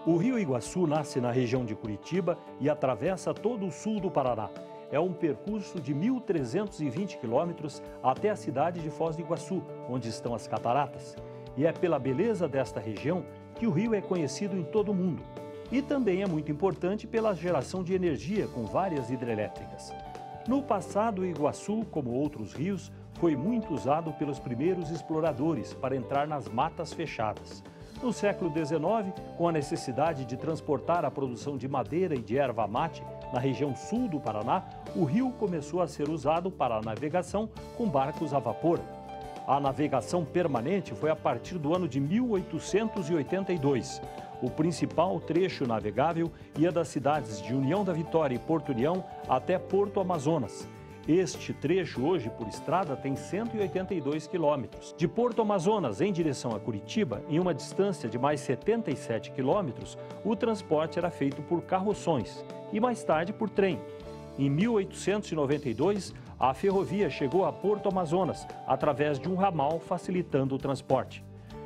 O Rio Iguaçu nasce na região de Curitiba e atravessa todo o sul do Paraná. É um percurso de 1.320 quilômetros até a cidade de Foz do Iguaçu, onde estão as cataratas. E é pela beleza desta região que o rio é conhecido em todo o mundo. E também é muito importante pela geração de energia com várias hidrelétricas. No passado, o Iguaçu, como outros rios, foi muito usado pelos primeiros exploradores para entrar nas matas fechadas. No século XIX, com a necessidade de transportar a produção de madeira e de erva mate na região sul do Paraná, o rio começou a ser usado para a navegação com barcos a vapor. A navegação permanente foi a partir do ano de 1882. O principal trecho navegável ia das cidades de União da Vitória e Porto União até Porto Amazonas. Este trecho, hoje por estrada, tem 182 quilômetros. De Porto Amazonas em direção a Curitiba, em uma distância de mais 77 quilômetros, o transporte era feito por carroções e mais tarde por trem. Em 1892, a ferrovia chegou a Porto Amazonas através de um ramal, facilitando o transporte.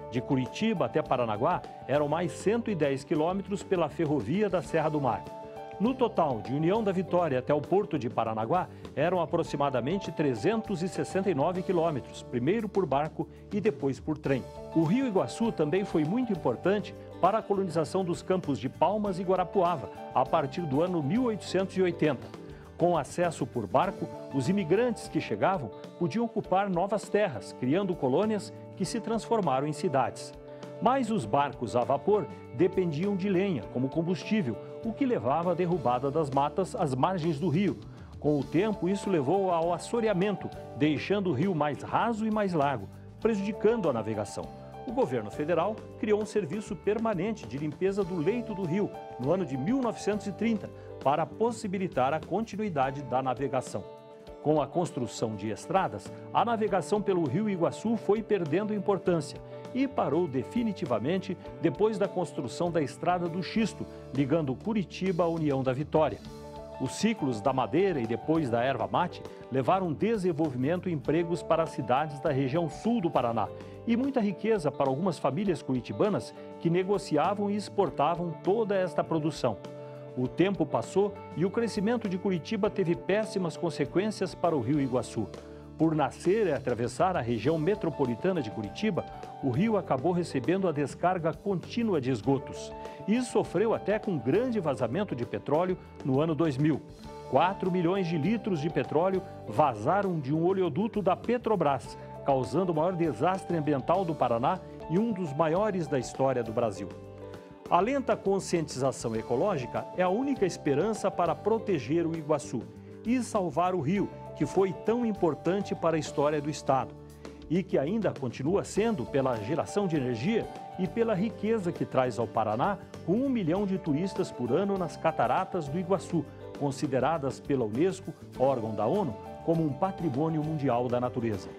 De Curitiba até Paranaguá, eram mais 110 quilômetros pela ferrovia da Serra do Mar. No total, de União da Vitória até o porto de Paranaguá, eram aproximadamente 369 quilômetros, primeiro por barco e depois por trem. O Rio Iguaçu também foi muito importante para a colonização dos campos de Palmas e Guarapuava, a partir do ano 1880. Com acesso por barco, os imigrantes que chegavam podiam ocupar novas terras, criando colônias que se transformaram em cidades. Mas os barcos a vapor dependiam de lenha como combustível, o que levava à derrubada das matas às margens do rio. Com o tempo, isso levou ao assoreamento, deixando o rio mais raso e mais largo, prejudicando a navegação. O governo federal criou um serviço permanente de limpeza do leito do rio no ano de 1930 para possibilitar a continuidade da navegação. Com a construção de estradas, a navegação pelo Rio Iguaçu foi perdendo importância e parou definitivamente depois da construção da Estrada do Xisto, ligando Curitiba à União da Vitória. Os ciclos da madeira e depois da erva mate levaram desenvolvimento e empregos para as cidades da região sul do Paraná e muita riqueza para algumas famílias curitibanas que negociavam e exportavam toda esta produção. O tempo passou e o crescimento de Curitiba teve péssimas consequências para o Rio Iguaçu. Por nascer e atravessar a região metropolitana de Curitiba, o rio acabou recebendo a descarga contínua de esgotos e sofreu até com grande vazamento de petróleo no ano 2000. 4 milhões de litros de petróleo vazaram de um oleoduto da Petrobras, causando o maior desastre ambiental do Paraná e um dos maiores da história do Brasil. A lenta conscientização ecológica é a única esperança para proteger o Iguaçu e salvar o rio, que foi tão importante para a história do estado e que ainda continua sendo pela geração de energia e pela riqueza que traz ao Paraná, com 1 milhão de turistas por ano nas cataratas do Iguaçu, consideradas pela Unesco, órgão da ONU, como um patrimônio mundial da natureza.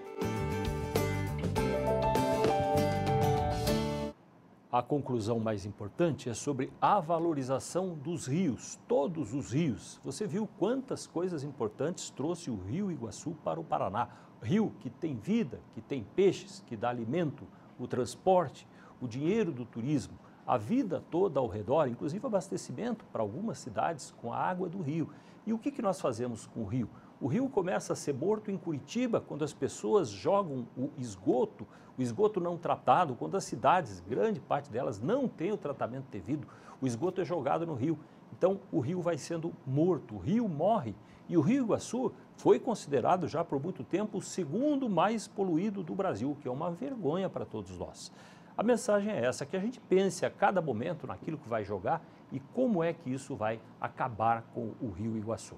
A conclusão mais importante é sobre a valorização dos rios, todos os rios. Você viu quantas coisas importantes trouxe o Rio Iguaçu para o Paraná. Rio que tem vida, que tem peixes, que dá alimento, o transporte, o dinheiro do turismo, a vida toda ao redor, inclusive abastecimento para algumas cidades com a água do rio. E o que nós fazemos com o rio? O rio começa a ser morto em Curitiba quando as pessoas jogam o esgoto não tratado, quando as cidades, grande parte delas, não tem o tratamento devido, o esgoto é jogado no rio. Então, o rio vai sendo morto, o rio morre. E o Rio Iguaçu foi considerado já por muito tempo o segundo mais poluído do Brasil, que é uma vergonha para todos nós. A mensagem é essa, que a gente pense a cada momento naquilo que vai jogar e como é que isso vai acabar com o Rio Iguaçu.